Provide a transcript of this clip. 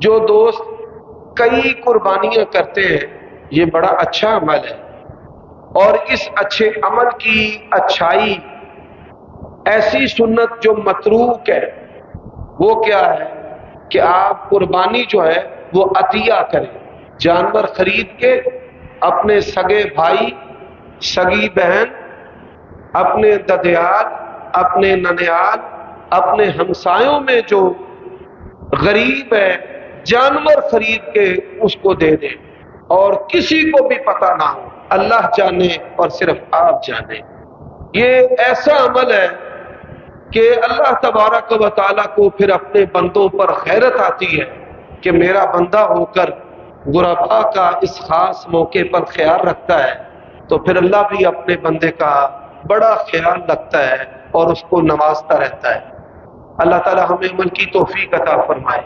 جو دوست کئی قربانیاں کرتے ہیں یہ بڑا اچھا عمل ہے، اور اس اچھے عمل کی اچھائی، ایسی سنت جو متروک ہے وہ کیا ہے کہ آپ قربانی جو ہے وہ عطیہ کریں، جانور خرید کے اپنے سگے بھائی، سگی بہن، اپنے ددیال، اپنے ننیال، اپنے ہمسایوں میں جو غریب ہے جانور خرید کے اس کو دے دیں، اور کسی کو بھی پتہ نہ ہو، اللہ جانے اور صرف آپ جانے۔ یہ ایسا عمل ہے کہ اللہ تبارک و تعالیٰ کو پھر اپنے بندوں پر غیرت آتی ہے کہ میرا بندہ ہو کر غرباء کا اس خاص موقع پر خیال رکھتا ہے، تو پھر اللہ بھی اپنے بندے کا بڑا خیال رکھتا ہے اور اس کو نوازتا رہتا ہے۔ اللہ تعالیٰ ہمیں عمل کی توفیق عطا فرمائے۔